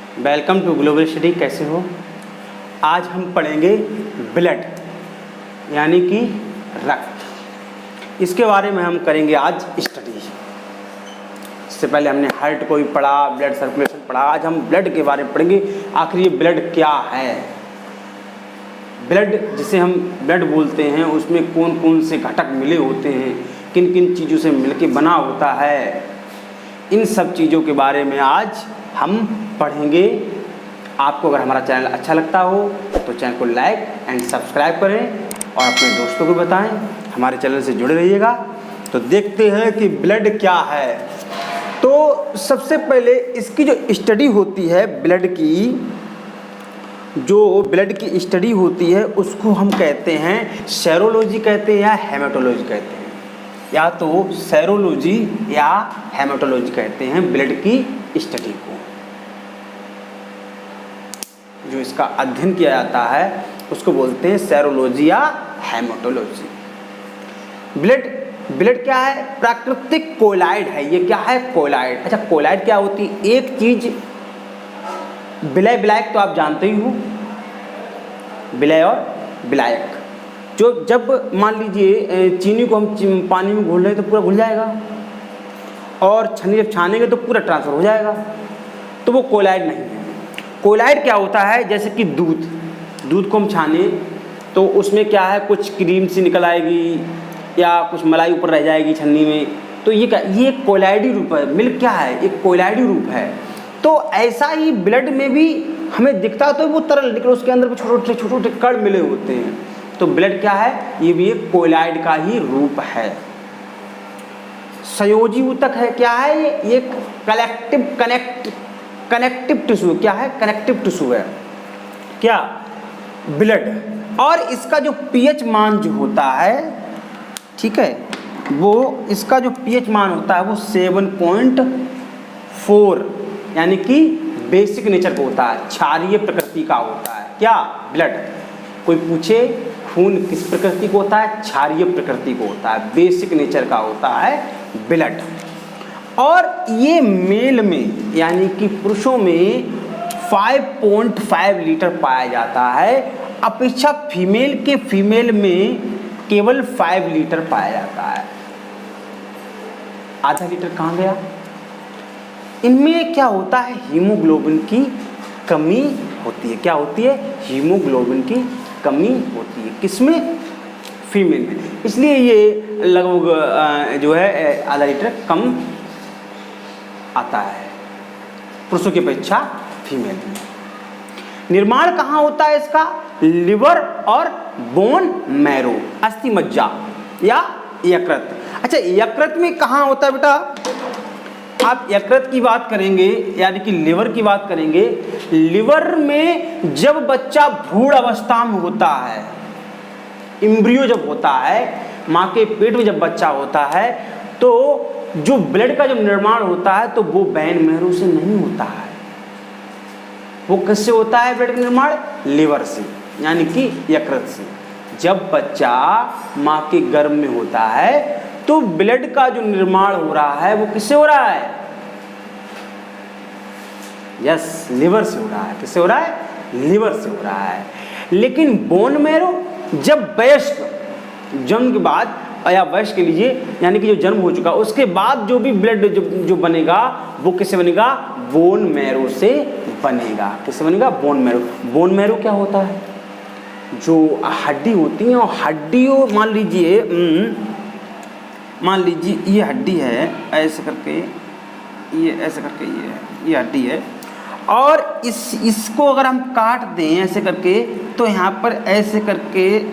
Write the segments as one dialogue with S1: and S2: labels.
S1: Welcome to global study. कैसे हो? आज हम पढ़ेंगे ब्लड यानी कि रक्त। इसके बारे में हम करेंगे आज स्टडी। इससे पहले हमने हार्ट को भी पढ़ा, ब्लड सर्कुलेशन पढ़ा। आज हम ब्लड के बारे में पढ़ेंगे। आखिर ये ब्लड क्या है? ब्लड जिसे हम ब्लड बोलते हैं उसमें कौन कौन से घटक मिले होते हैं, किन किन चीज़ों से मिलके बना होता है, इन सब चीज़ों के बारे में आज हम पढ़ेंगे। आपको अगर हमारा चैनल अच्छा लगता हो तो चैनल को लाइक एंड सब्सक्राइब करें और अपने दोस्तों को बताएं। हमारे चैनल से जुड़े रहिएगा। तो देखते हैं कि ब्लड क्या है। तो सबसे पहले इसकी जो स्टडी होती है, ब्लड की स्टडी होती है उसको हम कहते हैं सेरोलॉजी कहते हैं या हेमेटोलॉजी कहते हैं, या तो सेरोलॉजी या हेमेटोलॉजी कहते हैं ब्लड की स्टडी को। जो इसका अध्ययन किया जाता है उसको बोलते हैं सेरोलॉजी या हेमेटोलॉजी। ब्लड क्या है? प्राकृतिक कोलाइड है। ये क्या है? कोलाइड। अच्छा, कोलाइड क्या होती है? एक चीज, विलय विलायक तो आप जानते ही हो, विलय और विलायक। जो जब मान लीजिए चीनी को हम पानी में घोल रहे हैं तो पूरा घुल जाएगा, और छन्नी जब छानेंगे तो पूरा ट्रांसफर हो जाएगा, तो वो कोलाइड नहीं है। कोलाइड क्या होता है? जैसे कि दूध को हम छाने तो उसमें क्या है, कुछ क्रीम सी निकल आएगी या कुछ मलाई ऊपर रह जाएगी छन्नी में, तो ये क्या, ये एक कोलाइडी रूप है। मिल्क क्या है? एक कोलाइडी रूप है। तो ऐसा ही ब्लड में भी हमें दिखता तो वो तरल, लेकिन उसके अंदर छोटे छोटे कण मिले होते हैं। तो ब्लड क्या है? ये भी एक कोलाइड का ही रूप है। संयोजी ऊतक है। क्या है ये? एक कनेक्टिव टिश्यू। क्या है? कनेक्टिव टिश्यू है क्या? ब्लड। और इसका जो पीएच मान जो होता है, ठीक है, वो इसका जो पीएच मान होता है वो 7.4 यानी कि बेसिक नेचर का होता है, क्षारीय प्रकृति का होता है। क्या? ब्लड। कोई पूछे खून किस प्रकृति को होता है? क्षारीय प्रकृति को होता है, बेसिक नेचर का होता है ब्लड। और ये मेल में यानी कि पुरुषों में 5.5 लीटर पाया जाता है, अपेक्षा फीमेल में केवल 5 लीटर पाया जाता है। आधा लीटर कहाँ गया? इनमें क्या होता है? हीमोग्लोबिन की कमी होती है। क्या होती है? हीमोग्लोबिन की कमी होती है। किसमें? फीमेल में। इसलिए ये लगभग जो है आधा लीटर कम आता है पुरुषों की अपेक्षा फीमेल में। निर्माण कहाँ होता है इसका? लिवर और बोन मैरो, अस्थि मज्जा या यकृत। अच्छा, यकृत में कहाँ होता है बेटा? आप यकृत की बात करेंगे यानी कि लिवर की बात करेंगे। लिवर में जब बच्चा भ्रूण अवस्था में होता है, एम्ब्रियो जब होता है, माँ के पेट में जब बच्चा होता है, तो जो ब्लड का जो निर्माण होता है तो वो बोन मैरो से नहीं होता है। वो किससे होता है ब्लड का निर्माण? लिवर से यानी कि यकृत से। जब बच्चा माँ के गर्भ में होता है तो ब्लड का जो निर्माण हो रहा है वो किससे हो रहा है? यस, लिवर से हो रहा है। किससे हो रहा है? लिवर से हो रहा है। लेकिन बोन मैरो जब वयस्क जन्म के बाद, या वयस्क के लिए यानी कि जो जन्म हो चुका उसके बाद जो भी ब्लड जो बनेगा वो किससे बनेगा? बोन मैरो से बनेगा। किससे बनेगा? Bone marrow. बोन मैरो क्या होता है? जो हड्डी होती है, और हड्डियों मान लीजिए ये हड्डी है, ऐसे करके ये, ऐसे करके ये हड्डी है, और इसको अगर हम काट दें ऐसे करके तो यहाँ पर ऐसे करके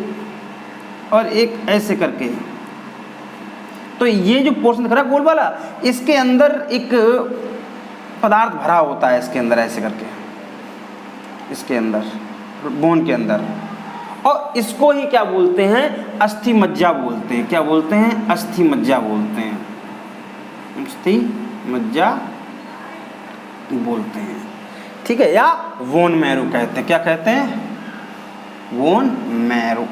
S1: और एक ऐसे करके, तो ये जो पोर्शन दिख रहा है गोल वाला, इसके अंदर एक पदार्थ भरा होता है, इसके अंदर ऐसे करके, इसके अंदर बोन के अंदर, और इसको ही क्या बोलते हैं? अस्थि मज्जा बोलते हैं। क्या बोलते हैं? अस्थि मज्जा बोलते हैं। अस्थि मज्जा बोलते हैं, ठीक है, या बोन मैरो कहते हैं। क्या कहते हैं? Bone marrow.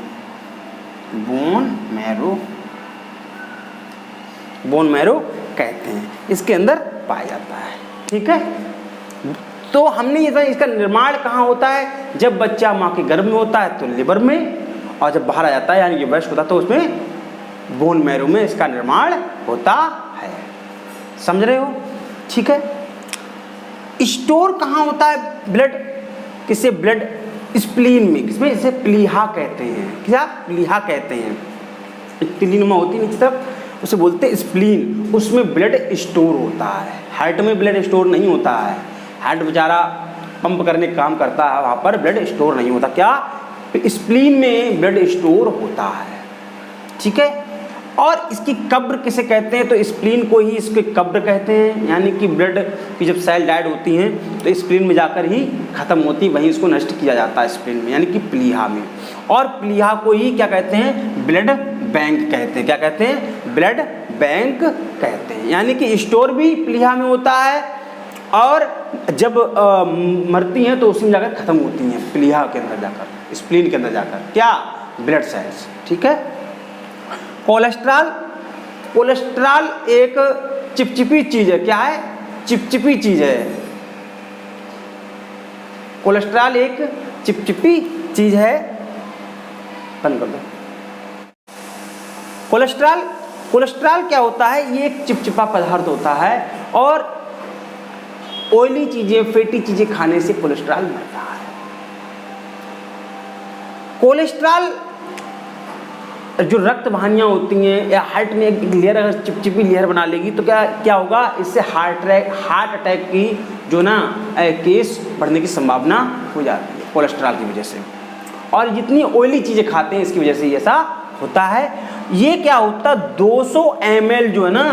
S1: बोन मैरो कहते हैं। इसके अंदर पाया जाता है, ठीक है। तो हमने ये इसका निर्माण कहाँ होता है, जब बच्चा माँ के गर्भ में होता है तो लिवर में, और जब बाहर आ जाता है यानी कि वयस्क होता है तो उसमें बोन मैरो में इसका निर्माण होता है। समझ रहे हो? ठीक है। स्टोर कहाँ होता है ब्लड, किसे ब्लड, स्प्लीन में, किसमें, इसे प्लीहा कहते हैं। क्या प्लीहा कहते हैं, तिलिनुमा होती है नीचे तरफ, उसे बोलते हैं स्प्लीन, उसमें ब्लड स्टोर होता है। हार्ट में ब्लड स्टोर नहीं होता है, हार्ट बेचारा पंप करने का काम करता है, वहाँ पर ब्लड स्टोर नहीं होता। क्या, स्प्लीन में ब्लड स्टोर होता है। ठीक है। और इसकी कब्र किसे कहते हैं, तो स्प्लीन को ही इसके कब्र कहते हैं, यानी कि ब्लड की जब सेल डाइड होती हैं तो स्प्लीन में जाकर ही खत्म होती, वहीं इसको नष्ट किया जाता है स्प्लीन में, यानी कि प्लीहा में। और प्लीहा को ही क्या कहते हैं, ब्लड बैंक कहते हैं। क्या कहते हैं, ब्लड बैंक कहते हैं। यानी कि स्टोर भी प्लीहा में होता है, और जब मरती हैं तो उसी में जाकर खत्म होती हैं, प्लीहा के अंदर जाकर, स्प्लीन के अंदर जाकर, क्या, ब्लड सेल्स। ठीक है। कोलेस्ट्रॉल, कोलेस्ट्रॉल एक चिपचिपी चीज है। क्या है, चिपचिपी चीज है। कोलेस्ट्रॉल एक चिपचिपी चीज है। बंद कर दो। कोलेस्ट्रॉल, कोलेस्ट्रॉल क्या होता है, ये एक चिपचिपा पदार्थ होता है, और ऑयली चीजें, फैटी चीजें खाने से कोलेस्ट्रॉल बढ़ता है। कोलेस्ट्रॉल जो रक्त वाहिनियाँ होती हैं या हार्ट में एक लेयर, अगर चिपचिपी लेयर बना लेगी तो क्या क्या होगा, इससे हार्ट अटैक की जो ना केस बढ़ने की संभावना हो जाती है कोलेस्ट्रॉल की वजह से। और जितनी ऑयली चीज़ें खाते हैं इसकी वजह से ऐसा होता है। ये क्या होता है, 200 ml जो है ना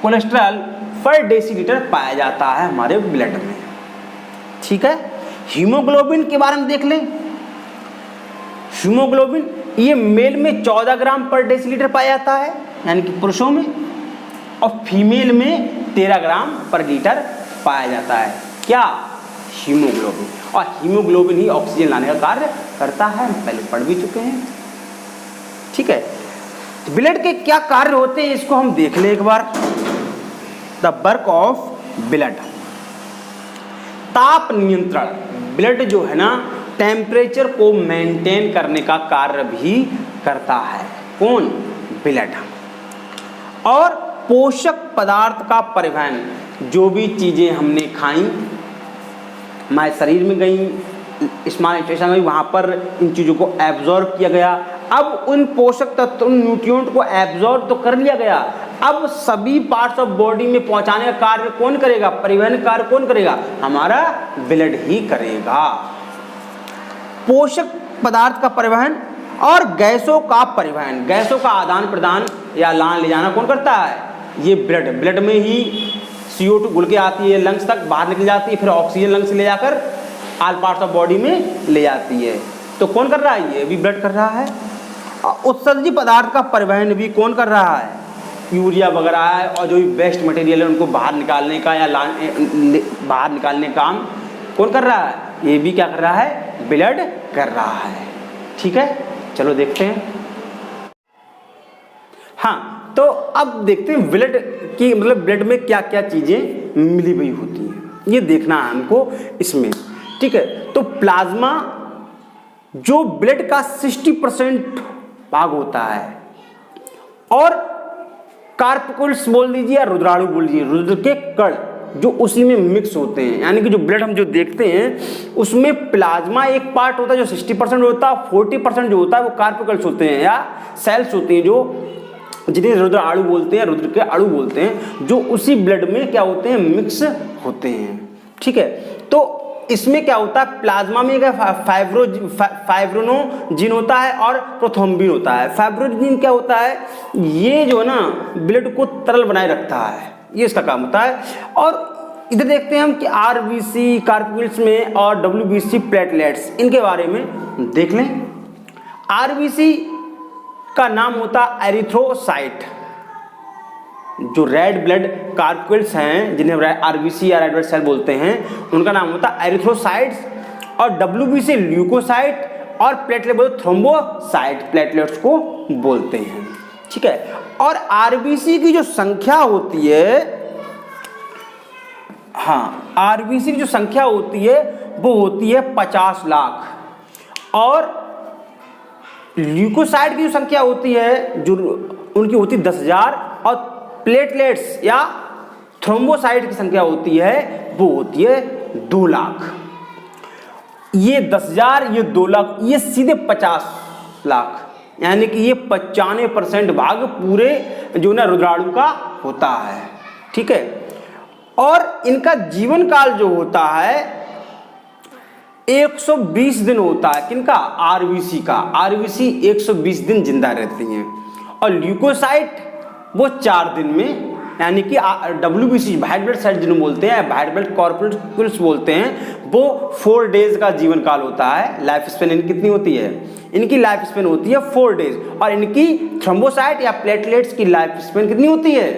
S1: कोलेस्ट्रॉल पर डेसीलीटर पाया जाता है हमारे ब्लड में। ठीक है। हीमोग्लोबिन के बारे में देख लें। हीमोग्लोबिन ये मेल में 14 ग्राम पर डेसीलीटर पाया जाता है, यानी कि पुरुषों में, और फीमेल में 13 ग्राम पर लीटर पाया जाता है। क्या, हीमोग्लोबिन। और हीमोग्लोबिन ही ऑक्सीजन लाने का कार्य करता है, हम पहले पढ़ भी चुके हैं। ठीक है। ब्लड के क्या कार्य होते हैं इसको हम देख लें एक बार। द वर्क ऑफ ब्लड, ताप नियंत्रण। ब्लड जो है ना टेम्परेचर को मेंटेन करने का कार्य भी करता है। कौन, ब्लड। और पोषक पदार्थ का परिवहन, जो भी चीजें हमने खाई हमारे शरीर में गई, स्मॉल इंटेस्टाइन में, वहाँ पर इन चीज़ों को एब्जॉर्ब किया गया। अब उन पोषक तत्व, उन न्यूट्रिएंट को एब्जॉर्ब तो कर लिया गया, अब सभी पार्ट्स ऑफ बॉडी में पहुँचाने का कार्य कौन करेगा, परिवहन कार्य कौन करेगा, हमारा ब्लड ही करेगा। पोषक पदार्थ का परिवहन और गैसों का परिवहन, गैसों का आदान प्रदान या लान ले जाना कौन करता है, ये ब्लड। ब्लड में ही CO2 घुल के आती है, लंग्स तक बाहर निकल जाती है, फिर ऑक्सीजन लंग्स से ले जाकर ऑल पार्ट्स ऑफ बॉडी में ले जाती है। तो कौन कर रहा है, ये भी ब्लड कर रहा है। उत्सर्जी पदार्थ का परिवहन भी कौन कर रहा है, यूरिया वगैरह है, और जो भी वेस्ट मटेरियल है उनको बाहर निकालने का या बाहर निकालने का काम कौन कर रहा है, ये भी क्या कर रहा है, ब्लड कर रहा है। ठीक है, चलो देखते हैं। हाँ, तो अब देखते हैं ब्लड की, मतलब ब्लड में क्या क्या चीजें मिली हुई होती हैं, ये देखना है हमको इसमें। ठीक है, तो प्लाज्मा जो ब्लड का 60% भाग होता है, और कार्पिकुल्स बोल दीजिए या रुद्राणु बोल दीजिए, रुद्र के कण जो उसी में मिक्स होते हैं, यानी कि जो ब्लड हम जो देखते हैं उसमें प्लाज्मा एक पार्ट होता है जो 60% होता है, 40% जो होता है वो कार्पिकल्स होते हैं या सेल्स होती हैं, जो जिन्हें रुद्र अणु बोलते हैं, रुद्र के अणु बोलते हैं, जो उसी ब्लड में क्या होते हैं, मिक्स होते हैं। ठीक है, तो इसमें क्या होता है, प्लाज्मा में फाइब्रिनोजिन होता है और प्रोथ्रोम्बिन होता है। फाइब्रिनोजिन क्या होता है, ये जो है ना ब्लड को तरल बनाए रखता है, ये इसका काम होता है। और इधर देखते हैं हम कि आरबीसी कार्पिकुल्स में और डब्ल्यूबीसी प्लेटलेट्स, इनके बारे में देख लें। आरबीसी का नाम होता है एरिथ्रोसाइट, जो रेड ब्लड कार्पिकुल्स हैं जिन्हें आरबीसी या रेड ब्लड सेल बोलते हैं, उनका नाम होता है एरिथ्रोसाइट्स। और डब्ल्यूबीसी ल्यूकोसाइट, और प्लेटलेट बोलते थ्रोम्बोसाइट, प्लेटलेट्स को बोलते हैं। ठीक है, और आरबीसी की जो संख्या होती है, हाँ, आरबीसी की जो संख्या होती है वो होती है 50 लाख, और ल्यूकोसाइट की जो संख्या होती है जो उनकी होती है 10,000, और प्लेटलेट्स या थ्रोम्बोसाइट की संख्या होती है वो होती है 2 लाख। ये 10,000, ये 2 लाख, ये सीधे 50 लाख, यानी कि ये 95% भाग पूरे जो ना रुद्राणु का होता है। ठीक है, और इनका जीवन काल जो होता है 120 दिन होता है। किनका? आरबीसी का। आरबीसी 120 दिन जिंदा रहती हैं, और ल्यूकोसाइट वो 4 दिन में, यानी कि डब्ल्यूबीसी व्हाइट ब्लड सेल जिन्हें बोलते हैं, व्हाइट ब्लड कॉर्पुस्कुल्स बोलते हैं, वो 4 डेज का जीवन काल होता है। लाइफ स्पेन इनकी कितनी होती है? इनकी लाइफ स्पेन होती है 4 डेज, और इनकी थ्रोम्बोसाइट या प्लेटलेट्स की लाइफ स्पेन कितनी होती है?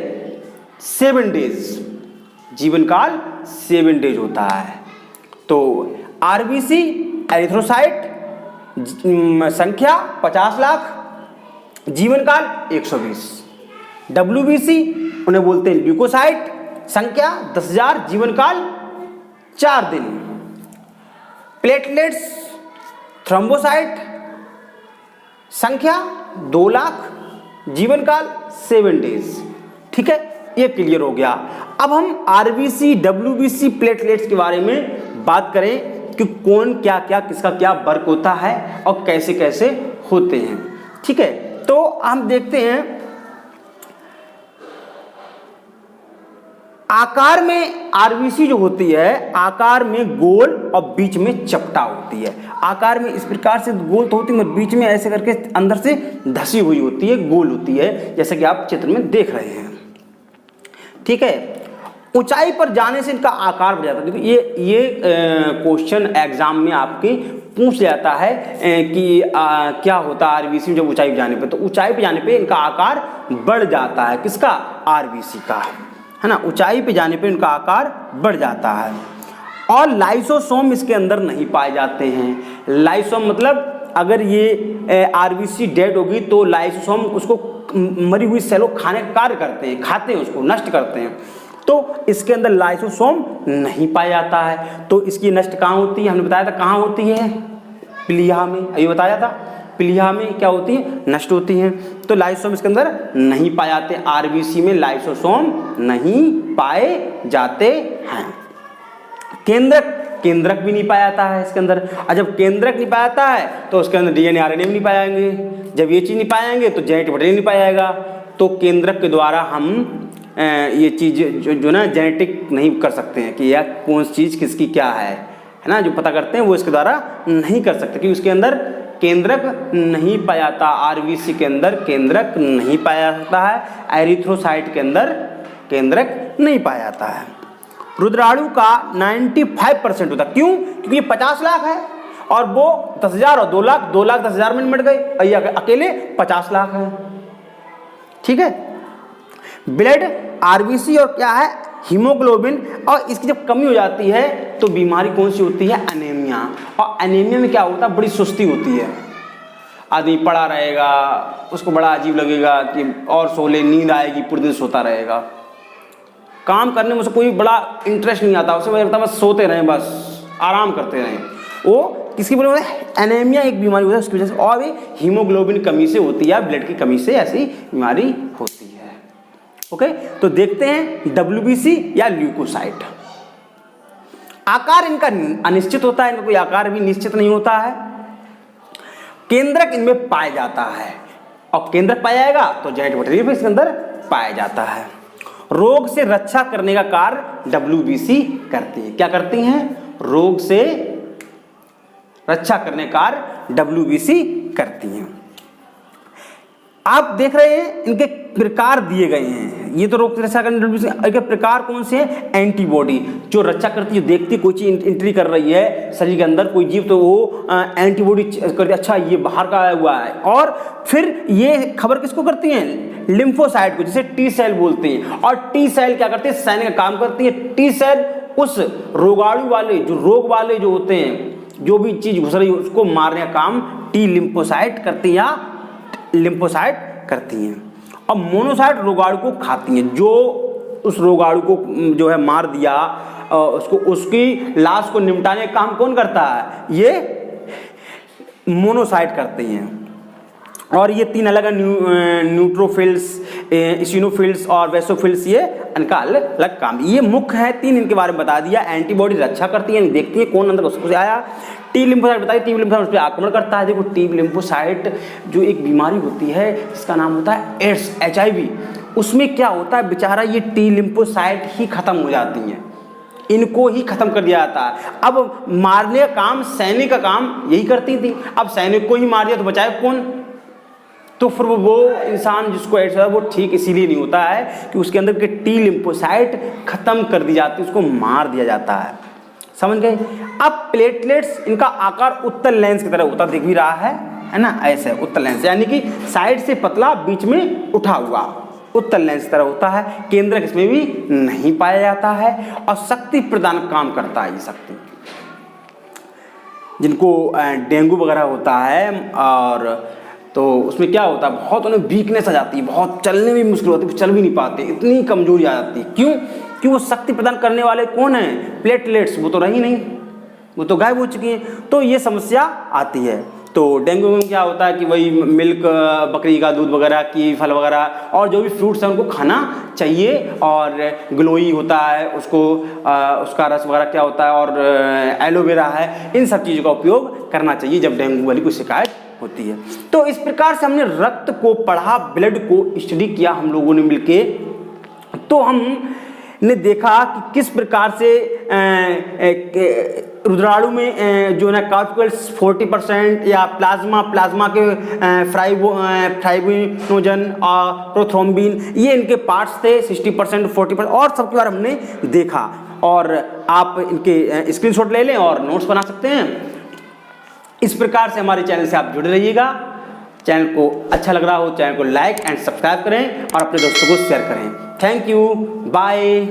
S1: 7 डेज। जीवन काल 7 डेज होता है। तो आरबीसी, एरिथ्रोसाइट संख्या 50 लाख, जीवन काल 120। डब्ल्यूबीसी उन्हें बोलते हैं ल्यूकोसाइट, संख्या 10,000, जीवन काल 4 दिन। प्लेटलेट्स, थ्रोम्बोसाइट संख्या 2 लाख, जीवन काल 7 डेज। ठीक है, ये क्लियर हो गया। अब हम आरबीसी, डब्ल्यूबीसी, प्लेटलेट्स के बारे में बात करें कि कौन क्या क्या, किसका क्या वर्क होता है और कैसे कैसे होते हैं। ठीक है, तो हम देखते हैं आकार में आरबीसी जो होती है आकार में गोल और बीच में चपटा होती है। आकार में इस प्रकार से गोल तो होती है, मगर बीच में ऐसे करके अंदर से धसी हुई होती है, गोल होती है, जैसे कि आप चित्र में देख रहे हैं। ठीक है, ऊंचाई पर जाने से इनका आकार बढ़ जाता है। क्योंकि ये क्वेश्चन एग्जाम में आपके पूछ जाता है कि क्या होता है आरबीसी जब ऊंचाई पर जाने पे, तो ऊंचाई पे जाने पे इनका आकार बढ़ जाता है। किसका? आरबीसी का, है ना। ऊंचाई पे जाने पे इनका आकार बढ़ जाता है, और लाइसोसोम इसके अंदर नहीं पाए जाते हैं। लाइसोसोम मतलब अगर ये आरबीसी डेड होगी तो लाइसोसोम उसको मरी हुई सेलों खाने का कार्य करते हैं, खाते हैं, उसको नष्ट करते हैं। तो इसके अंदर लाइसोसोम नहीं पाया जाता है। तो इसकी नष्ट कहाँ होती है? हमने बताया था कहाँ होती है? प्लीहा में। अभी बताया था प्लीहा में क्या होती है? नष्ट होती हैं। तो लाइसोसोम इसके अंदर नहीं पाए जाते। आरबीसी में लाइसोसोम नहीं पाए जाते हैं। केंद्रक भी नहीं पाया जाता है इसके अंदर। और जब केंद्रक नहीं पाया जाता है तो उसके अंदर डीएनए आरएनए भी नहीं पाएंगे। जब ये चीज़ नहीं पाएंगे तो जेनेटिक मटेरियल नहीं पाया जाएगा। तो केंद्रक के द्वारा हम ये चीज़ जो ना जेनेटिक नहीं कर सकते हैं कि यह कौन सी चीज़ किसकी क्या है ना, जो पता करते हैं वो इसके द्वारा नहीं कर सकते, क्योंकि उसके अंदर केंद्रक नहीं पाया जाता। आरबीसी के अंदर केंद्रक नहीं पाया जाता है। एरिथ्रोसाइट के अंदर केंद्रक नहीं पाया जाता है। रुद्राणु का 95% होता है। क्यों? क्योंकि ये 50 लाख है, और वो 10,000 और 2 लाख, 2 लाख 10,000 में निपट गए, और ये अकेले 50 लाख है। ठीक है, ब्लड आरबीसी और क्या है? हीमोग्लोबिन, और इसकी जब कमी हो जाती है तो बीमारी कौन सी होती है? एनीमिया। और एनीमिया में क्या होता है? बड़ी सुस्ती होती है, आदमी पड़ा रहेगा, उसको बड़ा अजीब लगेगा कि और सोले, नींद आएगी, पूरे दिन सोता रहेगा, काम करने में उसे कोई बड़ा इंटरेस्ट नहीं आता, उसे लगता है बस सोते रहें, बस आराम करते रहें। वो किसकी वजह से? एनीमिया एक बीमारी होती है, उसकी वजह से। और भी हीमोग्लोबिन कमी से होती है, ब्लड की कमी से ऐसी बीमारी होती है। ओके, तो देखते हैं डब्ल्यूबीसी या ल्यूकोसाइट। आकार इनका अनिश्चित होता है, इनका कोई आकार भी निश्चित नहीं होता है। केंद्रक इनमें पाया जाता है, और केंद्रक पाया जाएगा तो जेनेटिक मटेरियल भी इसके अंदर पाया जाता है। रोग से रक्षा करने का कार्य डब्ल्यूबीसी करती है। क्या करती हैं? रोग से रक्षा करने का कार्य डब्ल्यूबीसी करती हैं। आप देख रहे हैं इनके प्रकार दिए गए हैं। ये तो रोग से रक्षा करने के प्रकार कौन से हैं? एंटीबॉडी, जो रक्षा करती है, देखती है कोई चीज एंट्री कर रही है शरीर के अंदर कोई जीव, तो वो एंटीबॉडी करती है, अच्छा ये बाहर का आया हुआ है। और फिर ये खबर किसको करती हैं? लिम्फोसाइट को, जिसे टी सेल बोलते हैं। और टी सेल क्या करती है? सैन्य का काम करती है। टी सेल उस रोगाणु वाले, जो रोग वाले जो होते हैं, जो भी चीज घुस रही है उसको मारने का काम टी लिम्फोसाइट करती है या लिम्फोसाइट करती हैं। और मोनोसाइट रोगाणु को खाती हैं, जो उस रोगाणु को जो है मार दिया, उसको उसकी लाश को निपटाने का काम कौन करता है? ये मोनोसाइट करते हैं। और ये 3 अलग न्यूट्रोफिल्स, इसिनोफिल्स और वेसोफिल्स, ये इनका अलग अलग काम। ये मुख्य है 3, इनके बारे में बता दिया। एंटीबॉडी रक्षा करती है, देखती है कौन अंदर उसको से आया। टी लिम्फोसाइट बताइए, टी लिम्फोसाइट उस पर आक्रमण करता है। देखो टी लिम्फोसाइट जो एक बीमारी होती है जिसका नाम होता है एड्स, HIV, उसमें क्या होता है बेचारा ये टी लिम्फोसाइट ही खत्म हो जाती हैं, इनको ही खत्म कर दिया जाता है। अब मारने का काम, सैनिक का काम यही करती थी। अब सैनिक को ही मार दिया तो बचाए कौन? तो फिर वो इंसान जिसको एड्स है वो ठीक इसीलिए नहीं होता है कि उसके अंदर के टी लिम्फोसाइट खत्म कर दी जाती है, उसको मार दिया जाता है। समझ गए? अब प्लेटलेट्स, इनका आकार उत्तल लेंस की तरह होता, दिख भी रहा है ना, ऐसे उत्तल लेंस, यानी कि साइड से पतला, बीच में उठा हुआ, उत्तल लेंस की तरह होता है। केंद्रक इसमें भी नहीं पाया जाता है और शक्ति प्रदान काम करता है। ये शक्ति, जिनको डेंगू वगैरह होता है और तो उसमें क्या होता है, बहुत उन्हें वीकनेस आ जाती है, बहुत चलने में मुश्किल होती है, चल भी नहीं पाते, इतनी कमजोरी आ जाती है। क्यों? कि वो शक्ति प्रदान करने वाले कौन हैं? प्लेटलेट्स, वो तो रही नहीं, वो तो गायब हो चुकी हैं। तो ये समस्या आती है। तो डेंगू में क्या होता है कि वही मिल्क, बकरी का दूध वगैरह की, फल वगैरह और जो भी फ्रूट्स हैं उनको खाना चाहिए। और ग्लोई होता है, उसको उसका रस वगैरह क्या होता है, और एलोवेरा है, इन सब चीज़ों का उपयोग करना चाहिए जब डेंगू वाली कोई शिकायत होती है। तो इस प्रकार से हमने रक्त को पढ़ा, ब्लड को स्टडी किया हम लोगों ने मिलके। तो हमने देखा कि किस प्रकार से रुद्राणु में जो है कार्टिकल्स 40% या प्लाज्मा के फाइब्रिनोजन और प्रोथ्रोम्बिन, ये इनके पार्ट्स थे 60%, 40% और सबके बारे में हमने देखा। और आप इनके स्क्रीनशॉट ले लें और नोट्स बना सकते हैं। इस प्रकार से हमारे चैनल से आप जुड़े रहिएगा। चैनल को अच्छा लग रहा हो, चैनल को लाइक एंड सब्सक्राइब करें और अपने दोस्तों को शेयर करें। Thank you, bye.